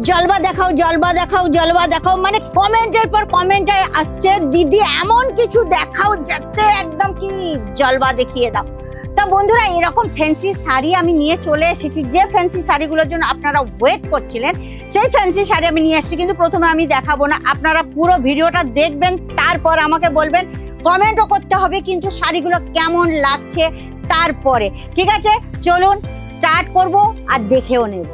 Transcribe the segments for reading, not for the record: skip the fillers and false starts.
জলবা দেখাও, জলবা দেখাও, জলবা দেখাও, মানে কমেন্টের পর কমেন্টে আসছে দিদি এমন কিছু দেখাও যাতে একদম কি জলবা দেখিয়ে দাও। তা বন্ধুরা, এরকম ফ্যান্সি শাড়ি আমি নিয়ে চলে এসেছি। যে ফ্যান্সি শাড়িগুলোর জন্য আপনারা ওয়েট করছিলেন সেই ফ্যান্সি শাড়ি আমি নিয়ে এসেছি, কিন্তু প্রথমে আমি দেখাবো না। আপনারা পুরো ভিডিওটা দেখবেন, তারপর আমাকে বলবেন, কমেন্টও করতে হবে কিন্তু শাড়িগুলো কেমন লাগছে তারপরে। ঠিক আছে, চলুন স্টার্ট করব আর দেখেও নেব।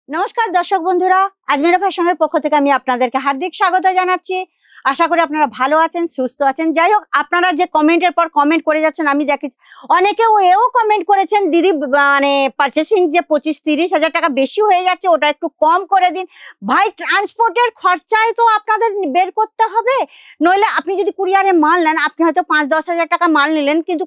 নমস্কার দর্শক বন্ধুরা, আজমিরা ফ্যাশনের পক্ষ থেকে আমি আপনাদেরকে হার্দিক স্বাগত জানাচ্ছি। আশা করি আপনারা ভালো আছেন, সুস্থ আছেন। যাই হোক, আপনারা যে কমেন্টের পর কমেন্ট করে যাচ্ছেন আমি দেখেছি, অনেকেও এও কমেন্ট করেছেন দিদি মানে পারচেসিং যে 25-30 হাজার টাকা বেশি হয়ে যাচ্ছে, ওটা একটু কম করে দিন। ভাই, ট্রান্সপোর্টের খরচায় তো আপনাদের বের করতে হবে, নইলে আপনি যদি কুরিয়ারে মাল নেন, আপনি হয়তো 5-10 হাজার টাকা মাল নিলেন, কিন্তু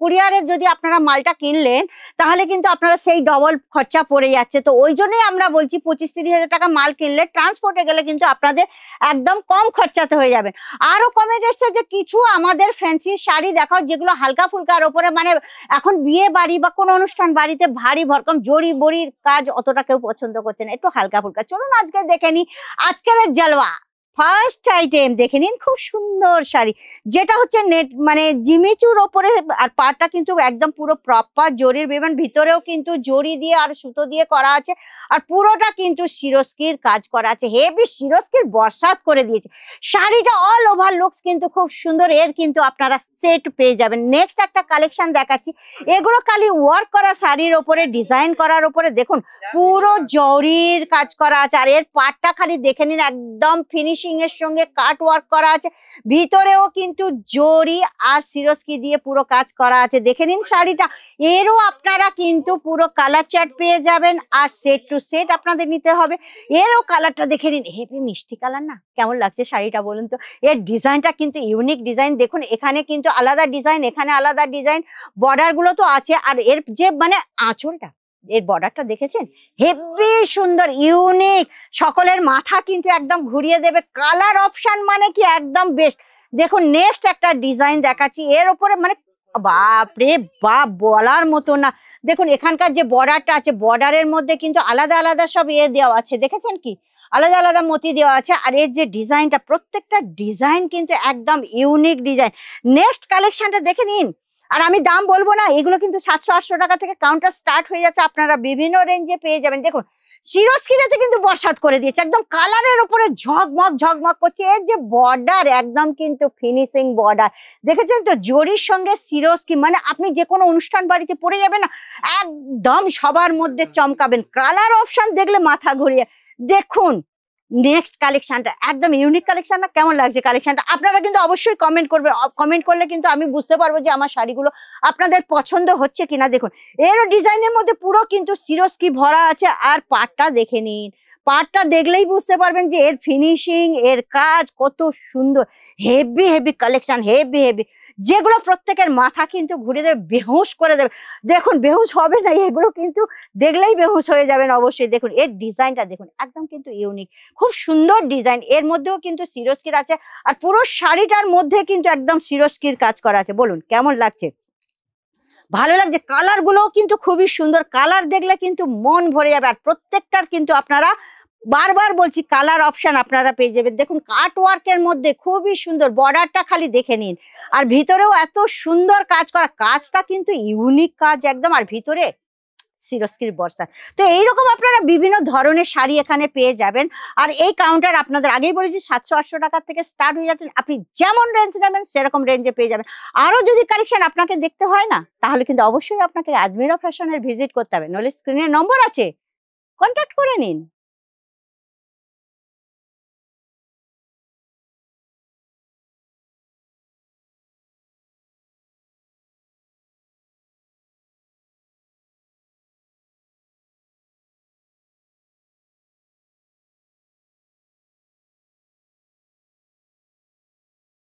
কুরিয়ারে যদি আপনারা মালটা কিনলেন তাহলে কিন্তু আপনারা সেই ডবল খরচা পড়ে যাচ্ছে। তো ওই জন্যই আমরা বলছি 25-30 হাজার টাকা মাল কিনলে ট্রান্সপোর্টে গেলে কিন্তু আপনাদের একদম কম খরচাতে হয়ে যাবে। আরো কমেন্ট এসছে যে কিছু আমাদের ফ্যান্সি শাড়ি দেখাও যেগুলো হালকা ফুলকার ওপরে, মানে এখন বিয়ে বাড়ি বা কোনো অনুষ্ঠান বাড়িতে ভারী ভরকম জড়ি বড়ির কাজ অতটা কেউ পছন্দ করছে না, একটু হালকা ফুলকা। চলুন আজকে দেখে নি আজকের জলওয়া। ফার্স্ট আইটেম দেখে নিন, খুব সুন্দর শাড়ি, যেটা হচ্ছে নেট মানে জিমিচুর ওপরে, আর পাটটা কিন্তু একদম পুরো প্রপার জরির বিমান, ভিতরেও কিন্তু জরি দিয়ে আর সুতো দিয়ে করা আছে, আর পুরোটা কিন্তু সিরস্কির কাজ করা আছে। হেভি সিরস্কির বরসাত করে দিয়েছে শাড়িটা। অল ওভার লুকস কিন্তু খুব সুন্দর। এর কিন্তু আপনারা সেট পেয়ে যাবেন। নেক্সট একটা কালেকশন দেখাচ্ছি, এগুলো খালি ওয়ার্ক করা শাড়ির ওপরে, ডিজাইন করার ওপরে দেখুন পুরো জরির কাজ করা আছে, আর এর পাটটা খালি দেখে নিন, একদম ফিনিশিং এর সঙ্গে কাট ওয়ার্ক করা আছে, ভিতরেও কিন্তু জরি আর সিরস্কি দিয়ে পুরো কাজ করা আছে। দেখে নিন শাড়িটা। এরও আপনারা কিন্তু পুরো কালার চার্ট পেয়ে যাবেন, আর সেট টু সেট আপনাদের নিতে হবে। এরও কালারটা দেখে নিন, হেভি মিষ্টি কালার না? কেমন লাগছে শাড়িটা বলুন তো? এর ডিজাইনটা কিন্তু ইউনিক ডিজাইন। দেখুন এখানে কিন্তু আলাদা ডিজাইন, এখানে আলাদা ডিজাইন, বর্ডার গুলো তো আছে, আর এর যে মানে আঁচলটা, এর বর্ডারটা দেখেছেন, হেভি সুন্দর, ইউনিক, সকলের মাথা কিন্তু একদম ঘুরিয়ে দেবে। কালার অপশন মানে কি একদম বেস্ট। দেখুন নেক্সট একটা ডিজাইন দেখাচ্ছি, এর উপরে মানে বাপরে বাপ, বলার মতো না। দেখুন এখানকার যে বর্ডারটা আছে, বর্ডারের মধ্যে কিন্তু আলাদা আলাদা সব দেওয়া আছে, দেখেছেন কি আলাদা আলাদা মতি দেওয়া আছে, আর এর যে ডিজাইনটা, প্রত্যেকটা ডিজাইন কিন্তু একদম ইউনিক ডিজাইন। নেক্সট কালেকশনটা দেখে নিন, আর আমি দাম বলবো না, এগুলো কিন্তু 700-800 টাকা থেকে কাউন্টার স্টার্ট হয়ে যাচ্ছে, আপনারা বিভিন্ন রেঞ্জে পেয়ে যাবেন। দেখুন সিরস্কিতে কিন্তু বরসাত করে দিয়েছে, একদম কালারের উপরে ঝকমক ঝকমক করছে। এর যে বর্ডার, একদম কিন্তু ফিনিশিং বর্ডার, দেখেছেন তো, জরির সঙ্গে সিরস্কি, মানে আপনি যে কোনো অনুষ্ঠান বাড়িতে পরে যাবেন না, একদম সবার মধ্যে চমকাবেন। কালার অপশন দেখলে মাথা ঘুরিয়ে। দেখুন নেক্সট কালেকশনটা একদম ইউনিক কালেকশন না? কেমন লাগছে কালেকশনটা? আপনারা কিন্তু অবশ্যই কমেন্ট করবেন, কমেন্ট করলে কিন্তু আমি বুঝতে পারবো যে আমার শাড়িগুলো আপনাদের পছন্দ হচ্ছে কিনা। দেখুন এরও ডিজাইনের মধ্যে পুরো কিন্তু সিরস্কি ভরা আছে, আর পাটটা দেখে নিন, পাটটা দেখলেই বুঝতে পারবেন যে এর ফিনিশিং, এর কাজ কত সুন্দর। Heavy heavy collection, heavy heavy, যেগুলো প্রত্যেকের মাথা কিন্তু ঘুরে দেবে, বেহুশ করে দেবে। দেখুন বেহুশ হবে না, এগুলো কিন্তু দেখলেই বেহুশ হয়ে যাবেন অবশ্যই। দেখুন এর ডিজাইনটা দেখুন, একদম কিন্তু ইউনিক, খুব সুন্দর ডিজাইন। এর মধ্যেও কিন্তু সিরস্কির আছে, আর পুরো শাড়িটার মধ্যে কিন্তু একদম সিরস্কির কাজ করা আছে। বলুন কেমন লাগছে? ভালো লাগছে? কালার গুলোও কিন্তু খুবই সুন্দর, কালার দেখলে কিন্তু মন ভরে যাবে। আর প্রত্যেকটার কিন্তু আপনারা, বারবার বলছি, কালার অপশন আপনারা পেয়ে যাবেন। দেখুন কাট ওয়ার্কের মধ্যে খুবই সুন্দর, বর্ডারটা খালি দেখে নিন, আর ভিতরেও এত সুন্দর কাজ করা, কাজটা কিন্তু ইউনিক কাজ একদম, আর ভিতরে সিরস্কির বর্ষা। তো এইরকম আপনারা বিভিন্ন ধরনের শাড়ি এখানে পেয়ে যাবেন। আর এই কাউন্টার আপনাদের আগেই বলেছি 700-800 টাকা থেকে স্টার্ট হয়ে যাচ্ছে, আপনি যেমন রেঞ্জ নেবেন সেরকম রেঞ্জে পেয়ে যাবেন। আরো যদি কালেকশন আপনাকে দেখতে হয় না, তাহলে কিন্তু অবশ্যই আপনাকে আজমিরা ফ্যাশনের ভিজিট করতে হবে, নইলে স্ক্রিনের নম্বর আছে, কন্ট্যাক্ট করে নিন।